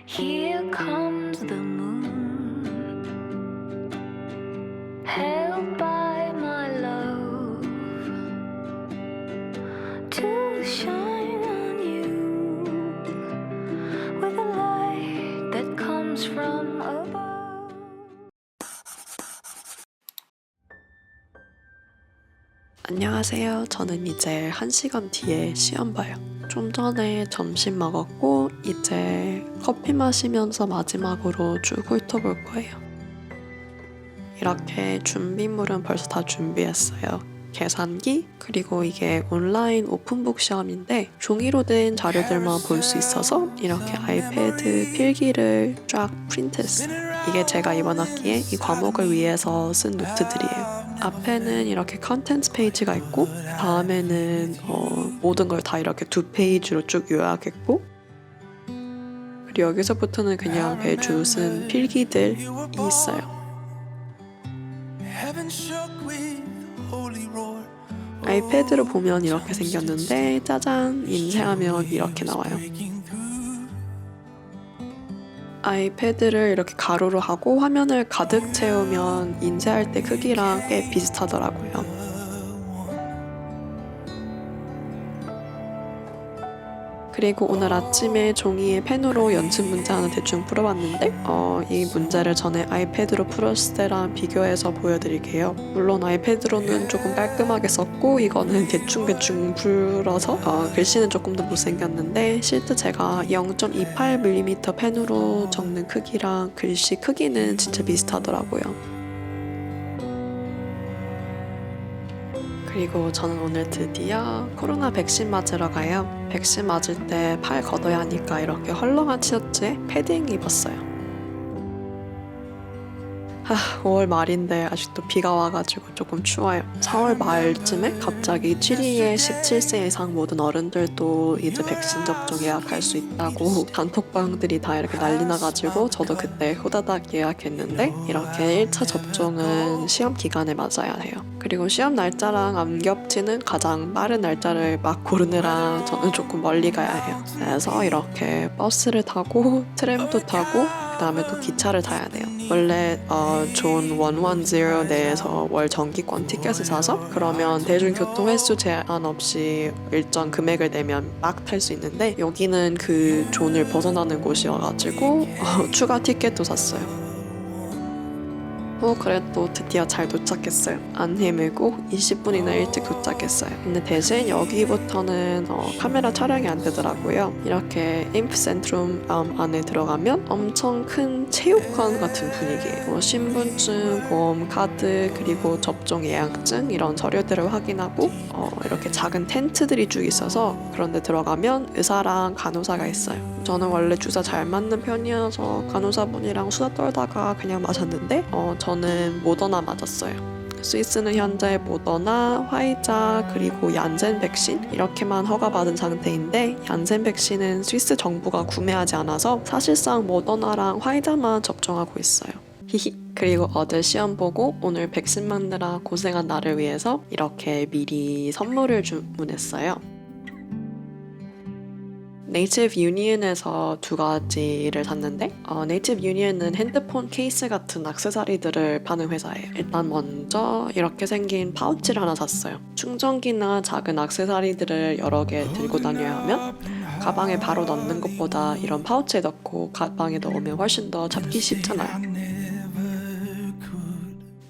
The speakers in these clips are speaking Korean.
Here comes the moon, held by my love, to shine on you with a light that comes from above. 안녕하세요. 저는 이제 1시간 뒤에 시험 봐요. 좀 전에 점심 먹었고 이제 커피 마시면서 마지막으로 쭉 훑어볼 거예요. 이렇게 준비물은 벌써 다 준비했어요. 계산기, 그리고 이게 온라인 오픈북 시험인데 종이로 된 자료들만 볼 수 있어서 이렇게 아이패드 필기를 쫙 프린트했어요. 이게 제가 이번 학기에 이 과목을 위해서 쓴 노트들이에요. 앞에는 이렇게 컨텐츠 페이지가 있고 다음에는 모든 걸 다 이렇게 2페이지로 쭉 요약했고, 그리고 여기서부터는 그냥 매주 쓴 필기들이 있어요. 아이패드로 보면 이렇게 생겼는데 짜잔! 인쇄하면 이렇게 나와요. 아이패드를 이렇게 가로로 하고 화면을 가득 채우면 인쇄할 때 크기랑 꽤 비슷하더라고요. 그리고 오늘 아침에 종이에 펜으로 연습 문제 하나 대충 풀어봤는데 이 문제를 전에 아이패드로 풀었을 때랑 비교해서 보여드릴게요. 물론 아이패드로는 조금 깔끔하게 썼고 이거는 대충 풀어서 글씨는 조금 더 못생겼는데 실제 제가 0.28mm 펜으로 적는 크기랑 글씨 크기는 진짜 비슷하더라고요. 그리고 저는 오늘 드디어 코로나 백신 맞으러 가요. 백신 맞을 때 팔 걷어야 하니까 이렇게 헐렁한 티셔츠에 패딩 입었어요. 5월 말인데 아직도 비가 와가지고 조금 추워요. 4월 말쯤에 갑자기 취리에 17세 이상 모든 어른들도 이제 백신 접종 예약할 수 있다고 단톡방들이 다 이렇게 난리 나가지고 저도 그때 후다닥 예약했는데 이렇게 1차 접종은 시험 기간에 맞아야 해요. 그리고 시험 날짜랑 안 겹치는 가장 빠른 날짜를 막 고르느라 저는 조금 멀리 가야 해요. 그래서 이렇게 버스를 타고 트램도 타고 그 다음에 또 기차를 타야 돼요. 원래 존 110 내에서 월 정기권 티켓을 사서 그러면 대중교통 횟수 제한 없이 일정 금액을 내면 막 탈 수 있는데 여기는 그 존을 벗어나는 곳이어가지고 추가 티켓도 샀어요. 그래도 드디어 잘 도착했어요. 안 헤매고 20분이나 일찍 도착했어요. 근데 대신 여기부터는 카메라 촬영이 안 되더라고요. 이렇게 인프센트룸 안에 들어가면 엄청 큰 체육관 같은 분위기예요. 신분증, 보험 카드, 그리고 접종 예약증 이런 서류들을 확인하고 이렇게 작은 텐트들이 쭉 있어서 그런데 들어가면 의사랑 간호사가 있어요. 저는 원래 주사 잘 맞는 편이어서 간호사분이랑 수다 떨다가 그냥 맞았는데 저는 모더나 맞았어요. 스위스는 현재 모더나, 화이자, 그리고 얀센 백신 이렇게만 허가받은 상태인데 얀센 백신은 스위스 정부가 구매하지 않아서 사실상 모더나랑 화이자만 접종하고 있어요. 히히. 그리고 어제 시험 보고 오늘 백신 맞느라 고생한 나를 위해서 이렇게 미리 선물을 주문했어요. 네이티브 유니언에서 2가지를 샀는데 네이티브 유니언은 핸드폰 케이스 같은 액세서리들을 파는 회사예요. 일단 먼저 이렇게 생긴 파우치를 하나 샀어요. 충전기나 작은 액세서리들을 여러 개 들고 다녀야 하면 가방에 바로 넣는 것보다 이런 파우치에 넣고 가방에 넣으면 훨씬 더 잡기 쉽잖아요.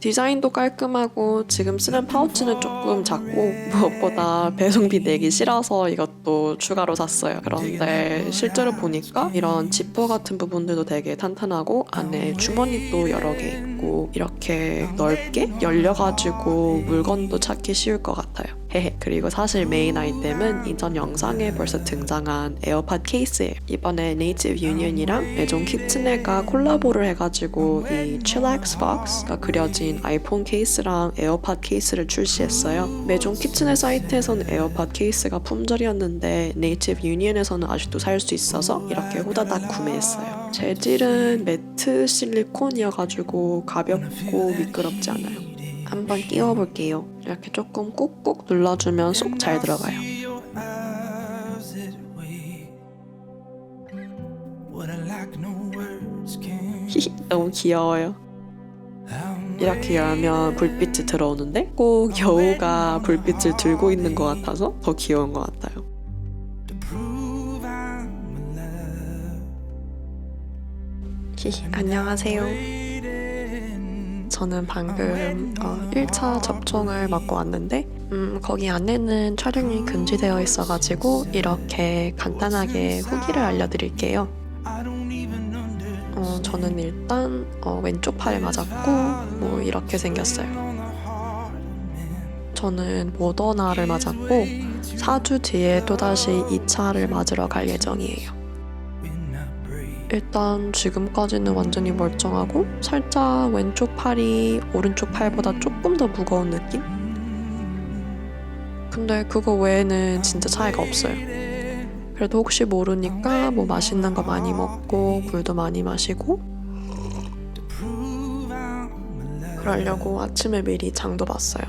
디자인도 깔끔하고 지금 쓰는 파우치는 조금 작고 무엇보다 배송비 내기 싫어서 이것도 추가로 샀어요. 그런데 실제로 보니까 이런 지퍼 같은 부분들도 되게 탄탄하고 안에 주머니도 여러 개 있고 이렇게 넓게 열려가지고 물건도 찾기 쉬울 것 같아요. 그리고 사실 메인 아이템은 이전 영상에 벌써 등장한 에어팟 케이스예요. 이번에 네이티브 유니언이랑 메종 키츠넷가 콜라보를 해가지고 이 Chillax Box가 그려진 아이폰 케이스랑 에어팟 케이스를 출시했어요. 메종 키츠넷 사이트에서는 에어팟 케이스가 품절이었는데 네이티브 유니언에서는 아직도 살 수 있어서 이렇게 후다닥 구매했어요. 재질은 매트 실리콘이어가지고 가볍고 미끄럽지 않아요. 한번 끼워볼게요. 이렇게 조금 꾹꾹 눌러주면 쏙 잘 들어가요. 너무 귀여워요. 이렇게 열면 불빛이 들어오는데 꼭 여우가 불빛을 들고 있는 것 같아서 더 귀여운 것 같아요. 안녕하세요. 저는 방금 1차 접종을 맞고 왔는데 거기 안에는 촬영이 금지되어 있어가지고 이렇게 간단하게 후기를 알려드릴게요. 저는 일단 왼쪽 팔에 맞았고 뭐 이렇게 생겼어요. 저는 모더나를 맞았고 4주 뒤에 또다시 2차를 맞으러 갈 예정이에요. 일단 지금까지는 완전히 멀쩡하고 살짝 왼쪽 팔이 오른쪽 팔보다 조금 더 무거운 느낌? 근데 그거 외에는 진짜 차이가 없어요. 그래도 혹시 모르니까 뭐 맛있는 거 많이 먹고 물도 많이 마시고 그러려고 아침에 미리 장도 봤어요.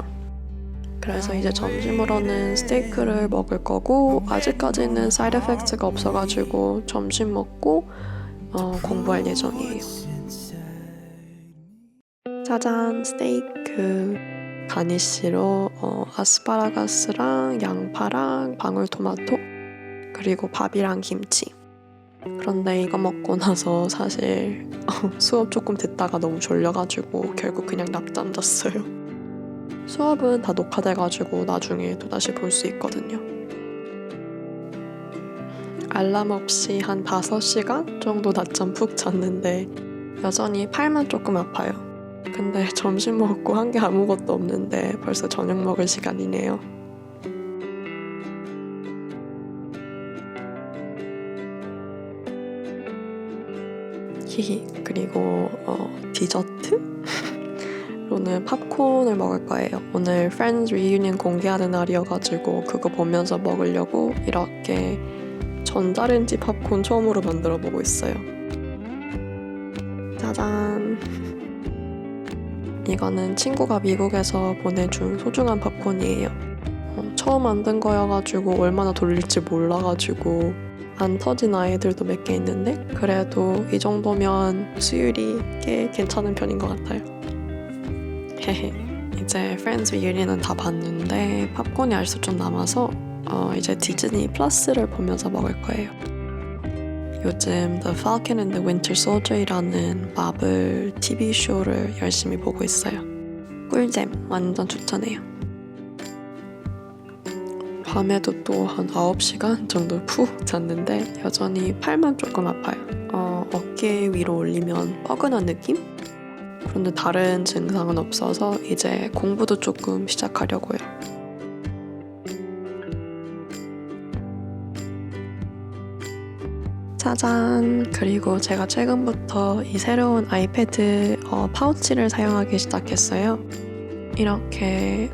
그래서 이제 점심으로는 스테이크를 먹을 거고 아직까지는 사이드 에펙트가 없어가지고 점심 먹고 공부할 예정이에요. 짜잔, 스테이크 가니쉬로 아스파라거스랑 양파랑 방울토마토 그리고 밥이랑 김치. 그런데 이거 먹고 나서 사실 수업 조금 듣다가 너무 졸려가지고 결국 그냥 낮잠 잤어요. 수업은 다 녹화돼가지고 나중에 또다시 볼 수 있거든요. 알람 없이 한 5시간 정도 낮잠 푹 잤는데 여전히 팔만 조금 아파요. 근데 점심 먹고 한 게 아무것도 없는데 벌써 저녁 먹을 시간이네요. 히히. 그리고 디저트로는 팝콘을 먹을 거예요. 오늘 Friends Reunion 공개하는 날이어가지고 그거 보면서 먹으려고 이렇게 전자레인지 팝콘 처음으로 만들어 보고 있어요. 짜잔. 이거는 친구가 미국에서 보내준 소중한 팝콘이에요. 처음 만든 거여가지고 얼마나 돌릴지 몰라가지고 안 터진 아이들도 몇 개 있는데 그래도 이 정도면 수율이 꽤 괜찮은 편인 것 같아요. 헤헤. 이제 Friends Reunion은 다 봤는데 팝콘이 아직도 좀 남아서 이제 디즈니 플러스를 보면서 먹을 거예요. 요즘 The Falcon and the Winter Soldier이라는 마블 TV 쇼를 열심히 보고 있어요. 꿀잼, 완전 추천해요. 밤에도 또 한 9시간 정도 푹 잤는데 여전히 팔만 조금 아파요. 어깨 위로 올리면 뻐근한 느낌? 그런데 다른 증상은 없어서 이제 공부도 조금 시작하려고요. 짜잔! 그리고 제가 최근부터 이 새로운 아이패드 파우치를 사용하기 시작했어요. 이렇게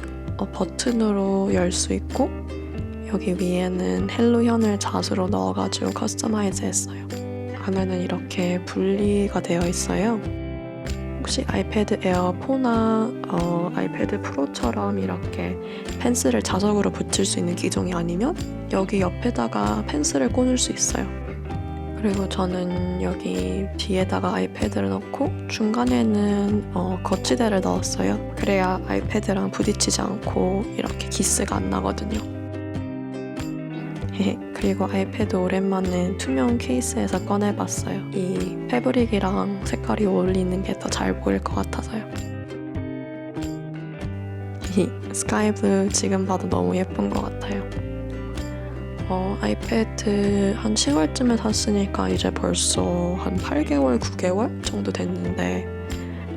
버튼으로 열 수 있고 여기 위에는 헬로현을 자수로 넣어가지고 커스터마이즈 했어요. 안에는 이렇게 분리가 되어 있어요. 혹시 아이패드 에어 4나 아이패드 프로처럼 이렇게 펜슬을 자석으로 붙일 수 있는 기종이 아니면 여기 옆에다가 펜슬을 꽂을 수 있어요. 그리고 저는 여기 뒤에다가 아이패드를 넣고 중간에는 거치대를 넣었어요. 그래야 아이패드랑 부딪히지 않고 이렇게 기스가 안 나거든요. 그리고 아이패드 오랜만에 투명 케이스에서 꺼내봤어요. 이 패브릭이랑 색깔이 어울리는 게 더 잘 보일 것 같아서요. 스카이블루 지금 봐도 너무 예쁜 것 같아요. 아이패드 한 10월쯤에 샀으니까 이제 벌써 한 8개월, 9개월 정도 됐는데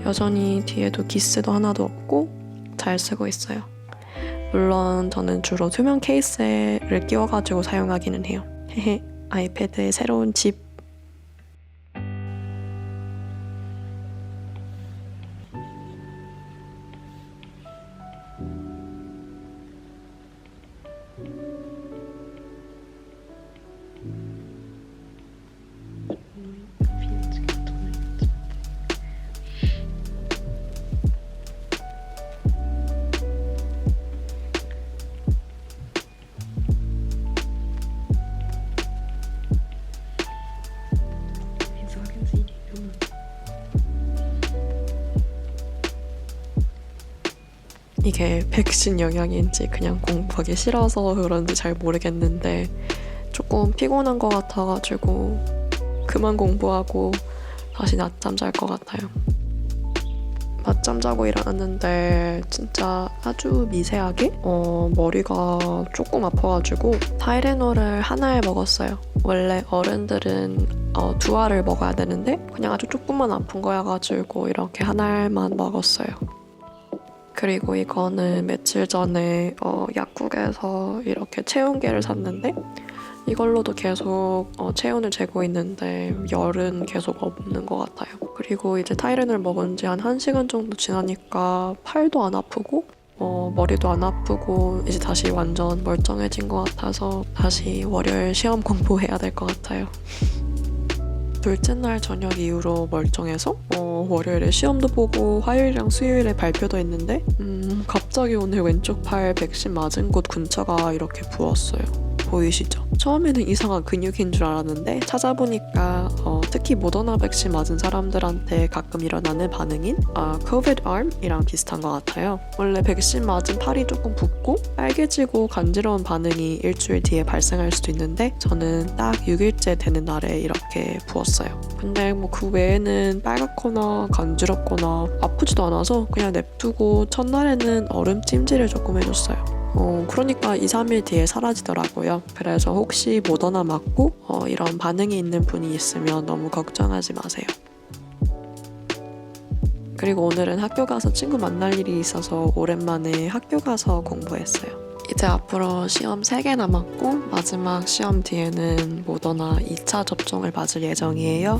여전히 뒤에도 기스도 하나도 없고 잘 쓰고 있어요. 물론 저는 주로 투명 케이스를 끼워가지고 사용하기는 해요. 아이패드의 새로운 집. 이게 백신 영향인지 그냥 공부하기 싫어서 그런지 잘 모르겠는데 조금 피곤한 것 같아가지고 그만 공부하고 다시 낮잠 잘 것 같아요. 낮잠 자고 일어났는데 진짜 아주 미세하게 머리가 조금 아파가지고 타이레놀을 하나를 먹었어요. 원래 어른들은 2알을 먹어야 되는데 그냥 아주 조금만 아픈 거여가지고 이렇게 하나만 먹었어요. 그리고 이거는 며칠 전에 약국에서 이렇게 체온계를 샀는데 이걸로도 계속 체온을 재고 있는데 열은 계속 없는 것 같아요. 그리고 이제 타이레놀 먹은 지 한 1시간 정도 지나니까 팔도 안 아프고 머리도 안 아프고 이제 다시 완전 멀쩡해진 것 같아서 다시 월요일 시험 공부해야 될 것 같아요. 둘째 날 저녁 이후로 멀쩡해서 월요일에 시험도 보고 화요일이랑 수요일에 발표도 했는데 갑자기 오늘 왼쪽 팔 백신 맞은 곳 근처가 이렇게 부었어요. 보이시죠? 처음에는 이상한 근육인 줄 알았는데 찾아보니까 특히 모더나 백신 맞은 사람들한테 가끔 일어나는 반응인 COVID arm이랑 비슷한 것 같아요. 원래 백신 맞은 팔이 조금 붓고 빨개지고 간지러운 반응이 일주일 뒤에 발생할 수도 있는데 저는 딱 6일째 되는 날에 이렇게 부었어요. 근데 뭐 그 외에는 빨갛거나 간지럽거나 아프지도 않아서 그냥 냅두고 첫날에는 얼음 찜질을 조금 해줬어요. 그러니까 2, 3일 뒤에 사라지더라고요. 그래서 혹시 모더나 맞고 이런 반응이 있는 분이 있으면 너무 걱정하지 마세요. 그리고 오늘은 학교 가서 친구 만날 일이 있어서 오랜만에 학교 가서 공부했어요. 이제 앞으로 시험 3개 남았고 마지막 시험 뒤에는 모더나 2차 접종을 맞을 예정이에요.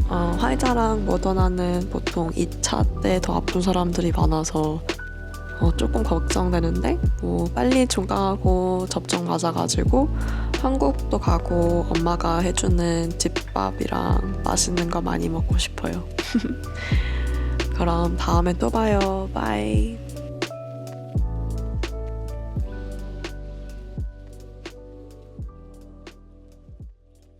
화이자랑 모더나는 보통 2차 때 더 아픈 사람들이 많아서 조금 걱정되는데 뭐 빨리 종강하고 접종 맞아가지고 한국도 가고 엄마가 해주는 집밥이랑 맛있는 거 많이 먹고 싶어요. 그럼 다음에 또 봐요. 바이.